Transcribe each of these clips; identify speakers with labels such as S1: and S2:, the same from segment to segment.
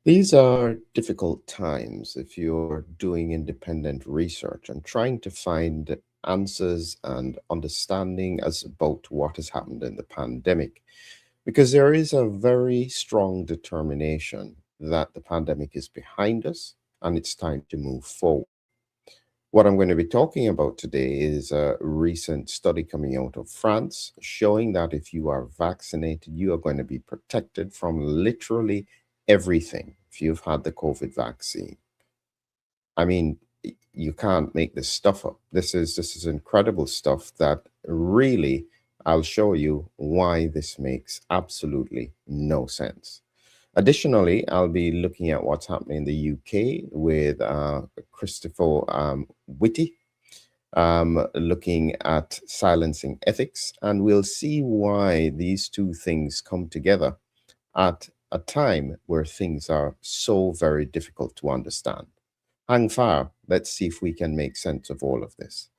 S1: These are difficult times if you're doing independent research and trying to find answers and understanding as about what has happened in the pandemic, because there is a very strong determination that the pandemic is behind us and it's time to move forward. What I'm going to be talking about today is a recent study coming out of France showing that if you are vaccinated, you are going to be protected from literally everything if you've had the COVID vaccine. I mean, you can't make this stuff up. This is incredible stuff that really I'll show you why this makes absolutely no sense. Additionally, I'll be looking at what's happening in the UK with Christopher Whitty, looking at silencing ethics, and we'll see why these two things come together at a time where things are so very difficult to understand. Hang fire, let's see if we can make sense of all of this.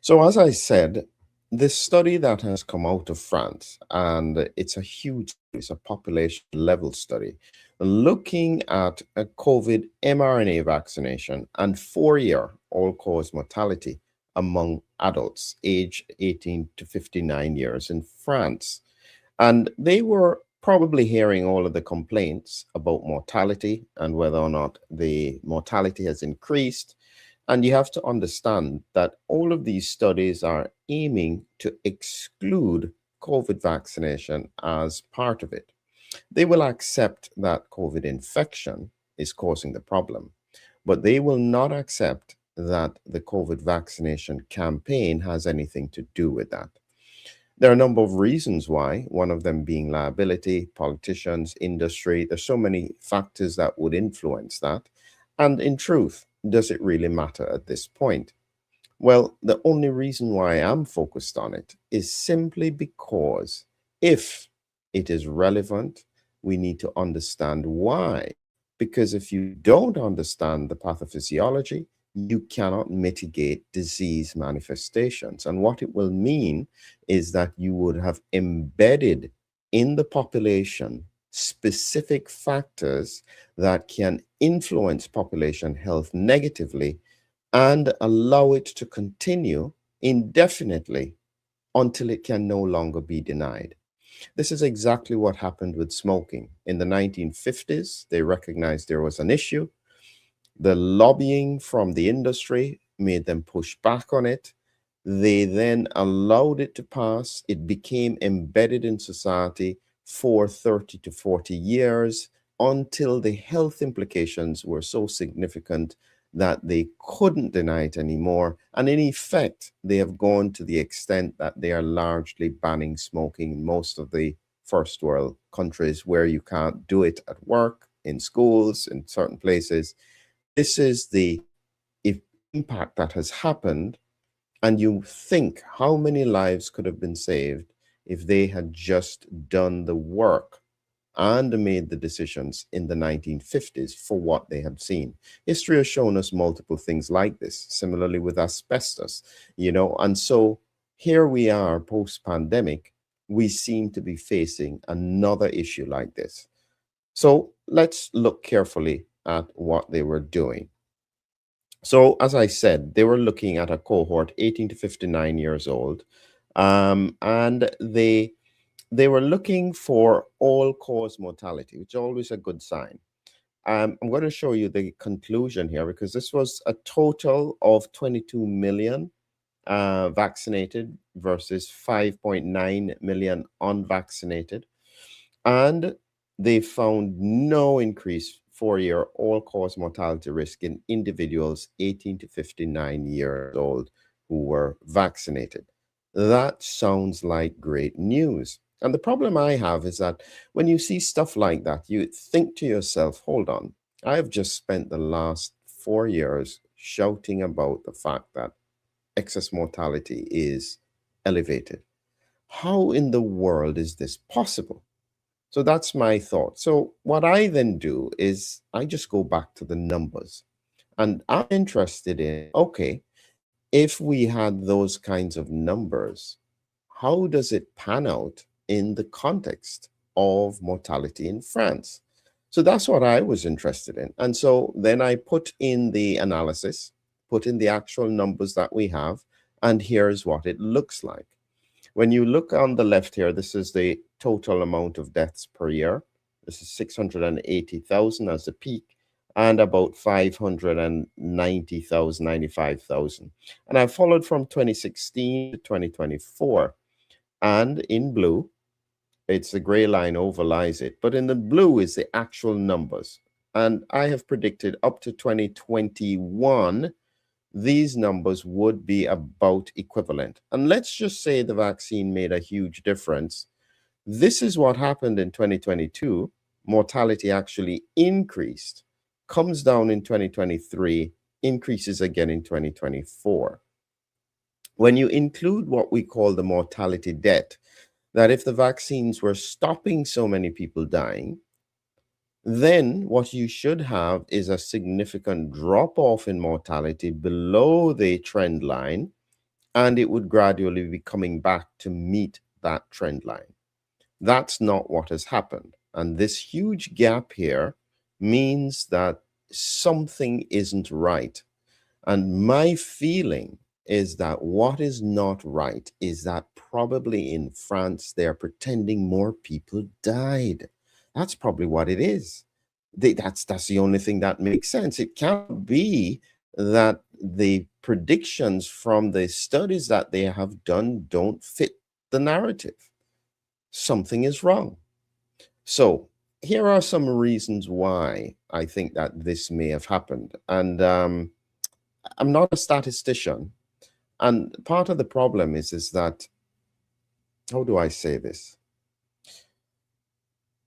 S1: So, as I said, this study that has come out of France, and it's a huge, it's a population level study, looking at a COVID mRNA vaccination and 4 year all cause mortality among adults aged 18 to 59 years in France. And they were probably hearing all of the complaints about mortality and whether or not the mortality has increased. And you have to understand that all of these studies are aiming to exclude COVID vaccination as part of it. They will accept that COVID infection is causing the problem, but they will not accept that the COVID vaccination campaign has anything to do with that. There are a number of reasons why, one of them being liability, politicians, industry. There's so many factors that would influence that. And in truth, does it really matter at this point? Well, the only reason why I'm focused on it is simply because if it is relevant, we need to understand why. Because if you don't understand the pathophysiology, you cannot mitigate disease manifestations. And what it will mean is that you would have embedded in the population specific factors that can influence population health negatively and allow it to continue indefinitely until it can no longer be denied. This is exactly what happened with smoking. In the 1950s, they recognized there was an issue. The lobbying from the industry made them push back on it. They then allowed it to pass. It became embedded in society for 30 to 40 years until the health implications were so significant that they couldn't deny it anymore. And in effect, they have gone to the extent that they are largely banning smoking in most of the first world countries where you can't do it at work, in schools, in certain places. This is the impact that has happened, and you think how many lives could have been saved if they had just done the work and made the decisions in the 1950s for what they had seen. History has shown us multiple things like this, similarly with asbestos, and so here we are post pandemic, we seem to be facing another issue like this. So let's look carefully at what they were doing. So, as I said, they were looking at a cohort 18 to 59 years old, and they were looking for all cause mortality, which is always a good sign. I'm going to show you the conclusion here because this was a total of 22 million vaccinated versus 5.9 million unvaccinated. And they found no increase 4 year all cause mortality risk in individuals 18 to 59 years old who were vaccinated. That sounds like great news. And the problem I have is that when you see stuff like that, you think to yourself, hold on, I've just spent the last 4 years shouting about the fact that excess mortality is elevated. How in the world is this possible? So that's my thought. So what I then do is I just go back to the numbers and I'm interested in, okay, if we had those kinds of numbers, how does it pan out in the context of mortality in France? So that's what I was interested in. And so then I put in the analysis, put in the actual numbers that we have, and here's what it looks like. When you look on the left here, this is the total amount of deaths per year. This is 680,000 as the peak, and about 590,000, 95,000. And I followed from 2016 to 2024. And in blue, it's the gray line overlies it. But in the blue is the actual numbers. And I have predicted up to 2021, these numbers would be about equivalent. And let's just say the vaccine made a huge difference. This is what happened in 2022. Mortality actually increased, comes down in 2023, increases again in 2024. When you include what we call the mortality debt, that if the vaccines were stopping so many people dying, then what you should have is a significant drop off in mortality below the trend line, and it would gradually be coming back to meet that trend line. That's not what has happened. And this huge gap here means that something isn't right. And my feeling is that what is not right is that probably in France, they're pretending more people died. That's probably what it is. That's the only thing that makes sense. It can't be that the predictions from the studies that they have done don't fit the narrative. Something is wrong. So here are some reasons why I think that this may have happened. And I'm not a statistician, and part of the problem is that, how do I say this?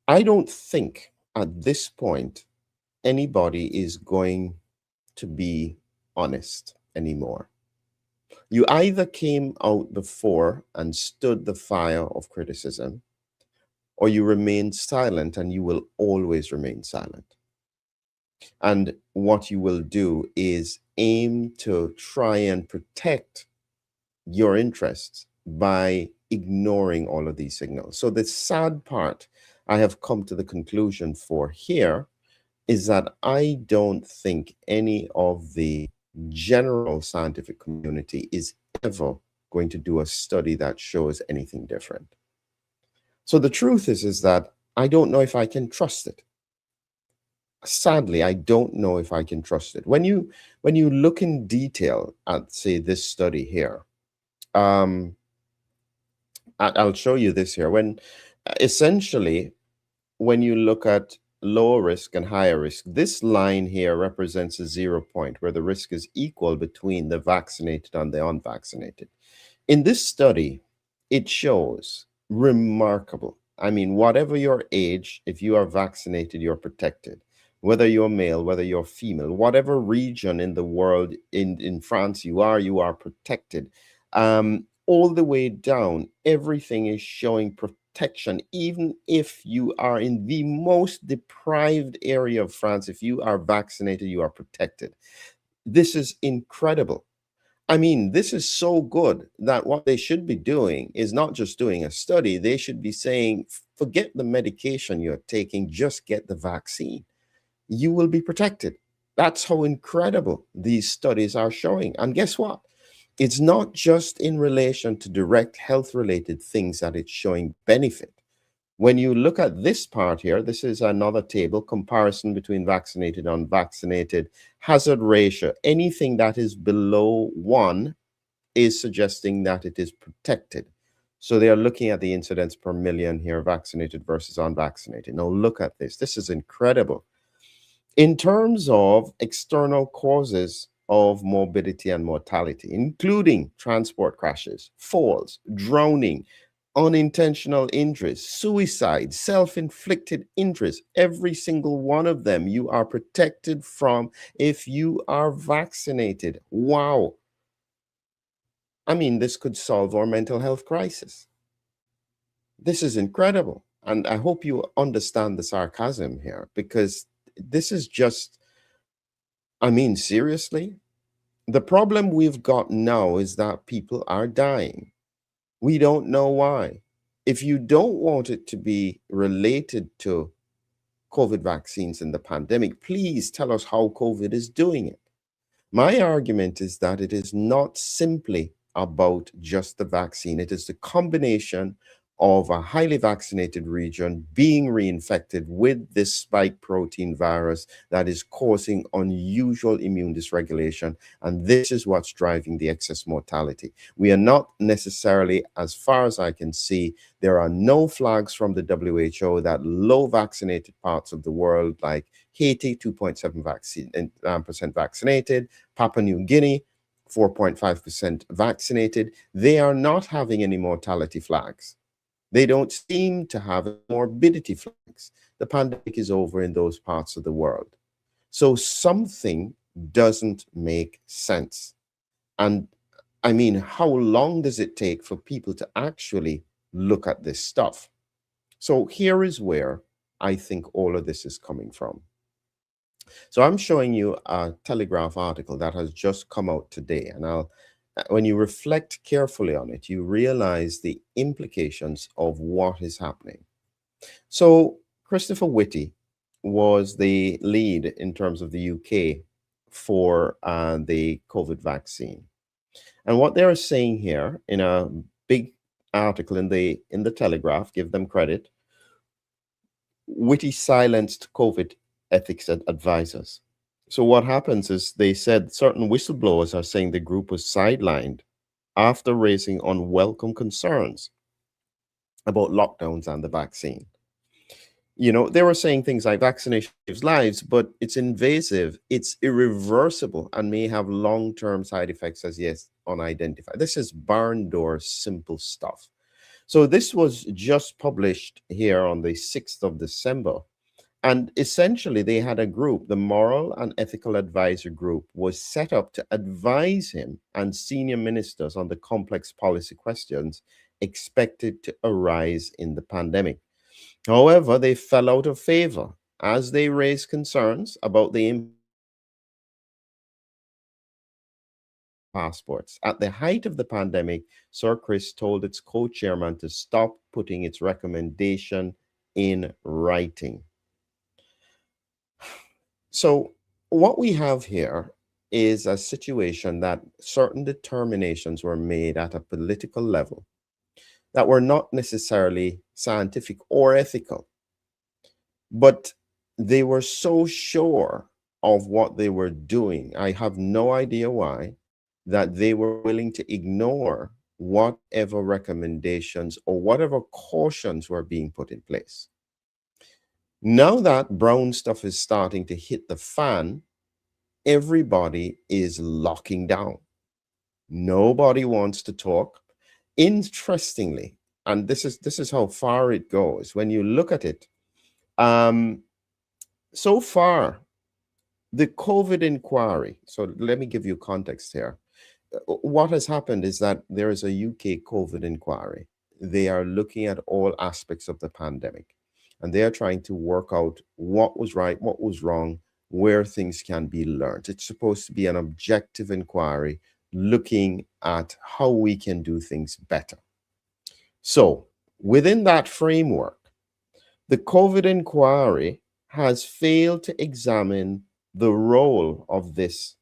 S1: I don't think at this point anybody is going to be honest anymore. You either came out before and stood the fire of criticism, or you remain silent, and you will always remain silent. And what you will do is aim to try and protect your interests by ignoring all of these signals. So the sad part I have come to the conclusion for here is that I don't think any of the general scientific community is ever going to do a study that shows anything different. So the truth is that I don't know if I can trust it. Sadly, I don't know if I can trust it. When you look in detail at, say, this study here, um, I'll show you this here. When essentially, when you look at lower risk and higher risk, this line here represents a 0 point where the risk is equal between the vaccinated and the unvaccinated. In this study, it shows remarkable. I mean, whatever your age, if you are vaccinated, you're protected. Whether you're male, whether you're female, whatever region in the world, in France you are protected. All the way down, everything is showing protection. Even if you are in the most deprived area of France, if you are vaccinated, you are protected. This is incredible. I mean, this is so good that what they should be doing is not just doing a study. They should be saying, forget the medication you're taking, just get the vaccine. You will be protected. That's how incredible these studies are showing. And guess what? It's not just in relation to direct health related things that it's showing benefit. When you look at this part here, this is another table, comparison between vaccinated and unvaccinated, hazard ratio. Anything that is below 1 is suggesting that it is protected. So they are looking at the incidence per million here, vaccinated versus unvaccinated. Now look at this. This is incredible. In terms of external causes of morbidity and mortality, including transport crashes, falls, drowning, unintentional injuries, suicide, self-inflicted injuries, every single one of them you are protected from if you are vaccinated. Wow. I mean, this could solve our mental health crisis. This is incredible. And I hope you understand the sarcasm here, because this is just, I mean, seriously, The problem we've got now is that people are dying. We don't know why. If you don't want it to be related to COVID vaccines and the pandemic, please tell us how COVID is doing it. My argument is that it is not simply about just the vaccine. It is the combination of a highly vaccinated region being reinfected with this spike protein virus that is causing unusual immune dysregulation. And this is what's driving the excess mortality. We are not necessarily, as far as I can see, there are no flags from the WHO that low vaccinated parts of the world, like Haiti, 2.7% percent vaccinated, Papua New Guinea, 4.5% vaccinated, they are not having any mortality flags. They don't seem to have morbidity flags. The pandemic is over in those parts of the world. So something doesn't make sense. And I mean, how long does it take for people to actually look at this stuff? So here is where I think all of this is coming from. So I'm showing you a Telegraph article that has just come out today, and when you reflect carefully on it, you realize the implications of what is happening. So Christopher Whitty was the lead in terms of the UK for the COVID vaccine, and what they're saying here in a big article in the Telegraph, give them credit. Whitty silenced COVID ethics advisors. So what happens is they said certain whistleblowers are saying the group was sidelined after raising unwelcome concerns about lockdowns and the vaccine. You know, they were saying things like vaccination saves lives, but it's invasive, it's irreversible, and may have long-term side effects as yet unidentified. This is barn door simple stuff. So this was just published here on the 6th of December. And essentially, they had a group, the Moral and Ethical Advisor Group, was set up to advise him and senior ministers on the complex policy questions expected to arise in the pandemic. However, they fell out of favor as they raised concerns about the passports. At the height of the pandemic, Sir Chris told its co-chairman to stop putting its recommendation in writing. So, what we have here is a situation that certain determinations were made at a political level that were not necessarily scientific or ethical, but they were so sure of what they were doing. I have no idea why, that they were willing to ignore whatever recommendations or whatever cautions were being put in place. Now that brown stuff is starting to hit the fan, everybody is locking down. Nobody wants to talk. Interestingly, and this is how far it goes. When you look at it, so far, the COVID inquiry. So let me give you context here. What has happened is that there is a UK COVID inquiry. They are looking at all aspects of the pandemic, and they are trying to work out what was right, what was wrong, where things can be learned. It's supposed to be an objective inquiry looking at how we can do things better. So, within that framework, the COVID inquiry has failed to examine the role of this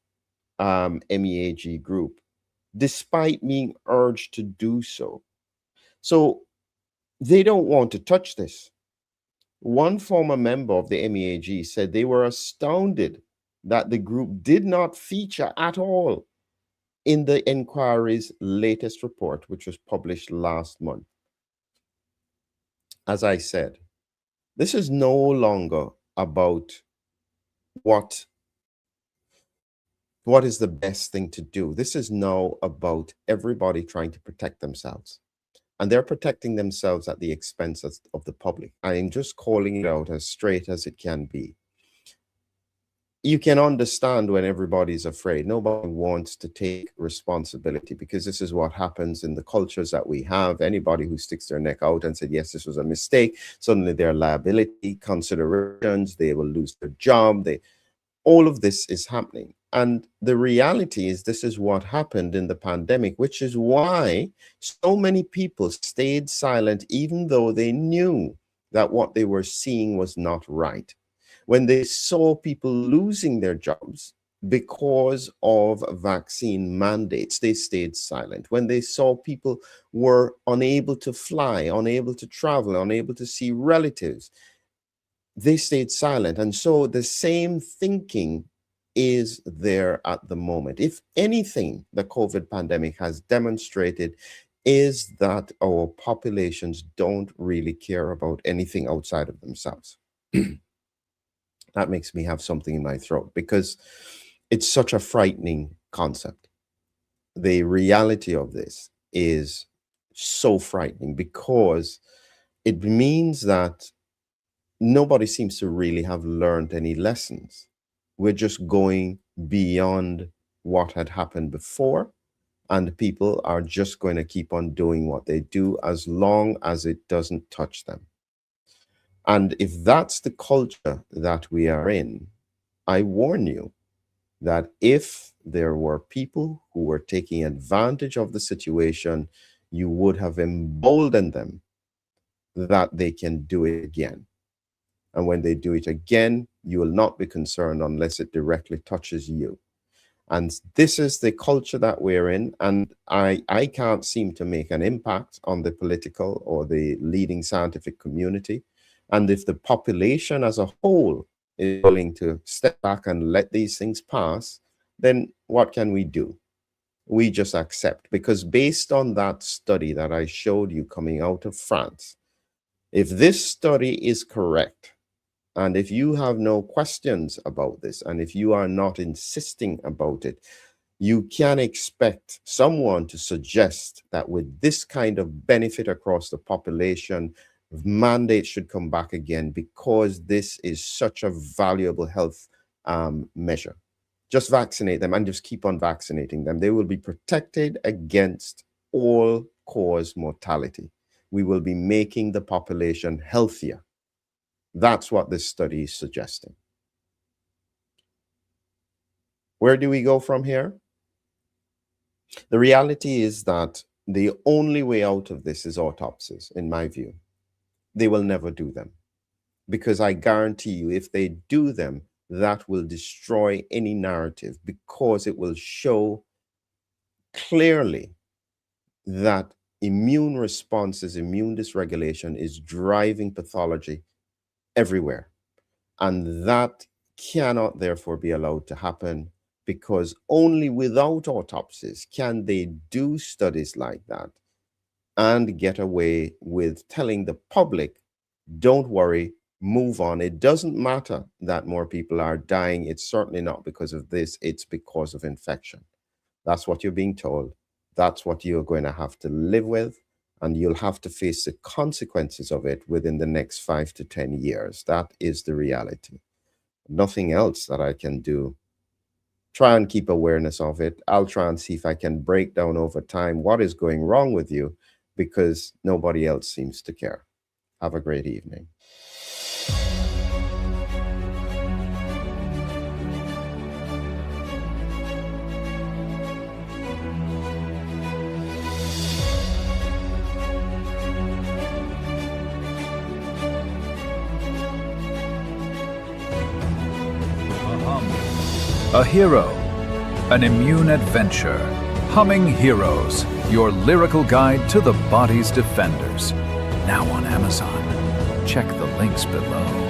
S1: MEAG group, despite being urged to do so. So, they don't want to touch this. One former member of the MEAG said they were astounded that the group did not feature at all in the inquiry's latest report, which was published last month. As I said, this is no longer about what is the best thing to do. This is now about everybody trying to protect themselves. And they're protecting themselves at the expense of the public. I am just calling it out as straight as it can be. You can understand when everybody's afraid. Nobody wants to take responsibility, because this is what happens in the cultures that we have. Anybody who sticks their neck out and said, yes, this was a mistake, suddenly their liability considerations, they will lose their job. All of this is happening. And the reality is, this is what happened in the pandemic, which is why so many people stayed silent, even though they knew that what they were seeing was not right. When they saw people losing their jobs because of vaccine mandates, they stayed silent. When they saw people were unable to fly, unable to travel, unable to see relatives, they stayed silent. And so the same thinking is there at the moment. If anything, the COVID pandemic has demonstrated is that our populations don't really care about anything outside of themselves. That makes me have something in my throat because it's such a frightening concept. The reality of this is so frightening because it means that nobody seems to really have learned any lessons. We're just going beyond what had happened before, and people are just going to keep on doing what they do as long as it doesn't touch them. And if that's the culture that we are in, I warn you that if there were people who were taking advantage of the situation, you would have emboldened them that they can do it again. And when they do it again, you will not be concerned unless it directly touches you. And this is the culture that we're in. And I can't seem to make an impact on the political or the leading scientific community. And if the population as a whole is willing to step back and let these things pass, then what can we do? We just accept, because based on that study that I showed you coming out of France, if this study is correct, and if you have no questions about this, and if you are not insisting about it, you can expect someone to suggest that with this kind of benefit across the population, mandates should come back again because this is such a valuable health measure. Just vaccinate them and just keep on vaccinating them. They will be protected against all-cause mortality. We will be making the population healthier. That's what this study is suggesting. Where do we go from here? The reality is that the only way out of this is autopsies, in my view. They will never do them, because I guarantee you, if they do them, that will destroy any narrative, because it will show clearly that immune responses, immune dysregulation is driving pathology everywhere. And that cannot therefore be allowed to happen, because only without autopsies can they do studies like that and get away with telling the public, don't worry, move on. It doesn't matter that more people are dying. It's certainly not because of this. It's because of infection. That's what you're being told. That's what you're going to have to live with. And you'll have to face the consequences of it within the next 5 to 10 years. That is the reality. Nothing else that I can do. Try and keep awareness of it. I'll try and see if I can break down over time what is going wrong with you, because nobody else seems to care. Have a great evening.
S2: A hero, an immune adventure. Humming Heroes, your lyrical guide to the body's defenders. Now on Amazon. Check the links below.